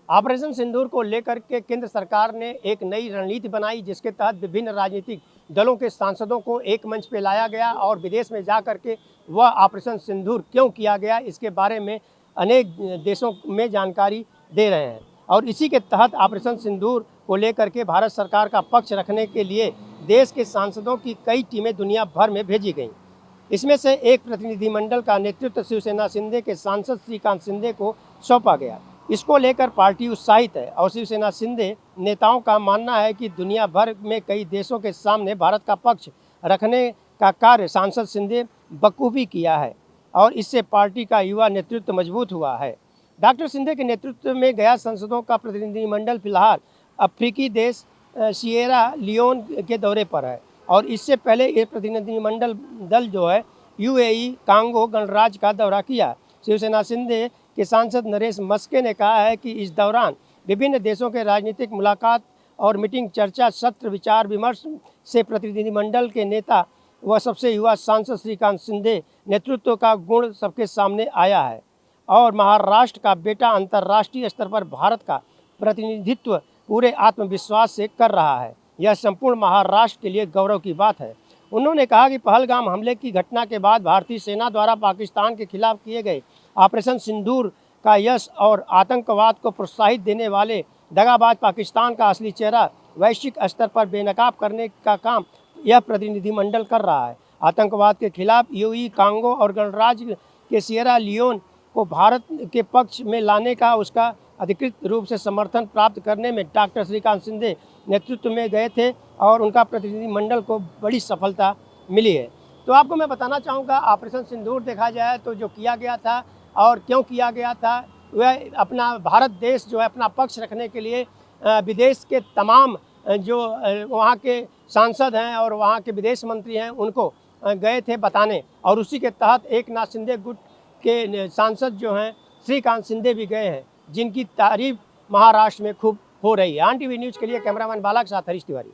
Operation सिंदूर को लेकर के केंद्र सरकार ने एक नई रणनीति बनाई, जिसके तहत विभिन्न राजनीतिक दलों के सांसदों को एक मंच पे लाया गया और विदेश में जा कर के वह ऑपरेशन सिंदूर क्यों किया गया इसके बारे में अनेक देशों में जानकारी दे रहे हैं। और इसी के तहत ऑपरेशन सिंदूर को लेकर के भारत सरकार का पक्ष रखने के लिए देश के सांसदों की कई टीमें दुनिया भर में भेजी गईं। इसमें से एक प्रतिनिधिमंडल का नेतृत्व शिवसेना शिंदे के सांसद श्रीकांत शिंदे को सौंपा गया। इसको लेकर पार्टी उत्साहित है और शिवसेना शिंदे नेताओं का मानना है कि दुनिया भर में कई देशों के सामने भारत का पक्ष रखने का कार्य सांसद शिंदे बखूबी किया है और इससे पार्टी का युवा नेतृत्व मजबूत हुआ है। डॉक्टर शिंदे के नेतृत्व में गया सांसदों का प्रतिनिधिमंडल फिलहाल अफ्रीकी देश सिएरा लियोन के दौरे पर है और इससे पहले ये प्रतिनिधिमंडल दल जो है यूएई कांगो गणराज्य का दौरा किया। शिवसेना शिंदे के सांसद नरेश मस्के ने कहा है कि इस दौरान विभिन्न देशों के राजनीतिक मुलाकात और मीटिंग, चर्चा, सत्र, विचार विमर्श से प्रतिनिधिमंडल के नेता व सबसे युवा सांसद श्रीकांत शिंदे नेतृत्व का गुण सबके सामने आया है और महाराष्ट्र का बेटा अंतर्राष्ट्रीय स्तर पर भारत का प्रतिनिधित्व पूरे आत्मविश्वास से कर रहा है। यह संपूर्ण महाराष्ट्र के लिए गौरव की बात है। उन्होंने कहा कि पहलगाम हमले की घटना के बाद भारतीय सेना द्वारा पाकिस्तान के खिलाफ किए गए ऑपरेशन सिंदूर का यश और आतंकवाद को प्रोत्साहित देने वाले दगाबाज पाकिस्तान का असली चेहरा वैश्विक स्तर पर बेनकाब करने का काम यह प्रतिनिधिमंडल कर रहा है। आतंकवाद के खिलाफ यूएई, कांगो और गणराज्य के सिएरा लियोन को भारत के पक्ष में लाने का उसका अधिकृत रूप से समर्थन प्राप्त करने में डॉक्टर श्रीकांत शिंदे नेतृत्व में गए थे और उनका प्रतिनिधिमंडल को बड़ी सफलता मिली है। तो आपको मैं बताना चाहूँगा, ऑपरेशन सिंदूर देखा जाए तो जो किया गया था और क्यों किया गया था, वह अपना भारत देश जो है अपना पक्ष रखने के लिए विदेश के तमाम जो वहाँ के सांसद हैं और वहाँ के विदेश मंत्री हैं उनको गए थे बताने और उसी के तहत एक नाथ शिंदे गुट के सांसद जो हैं श्रीकांत शिंदे भी गए हैं, जिनकी तारीफ महाराष्ट्र में खूब हो रही है। आन टीवी न्यूज़ के लिए कैमरामैन बाला के साथ हरीश तिवारी।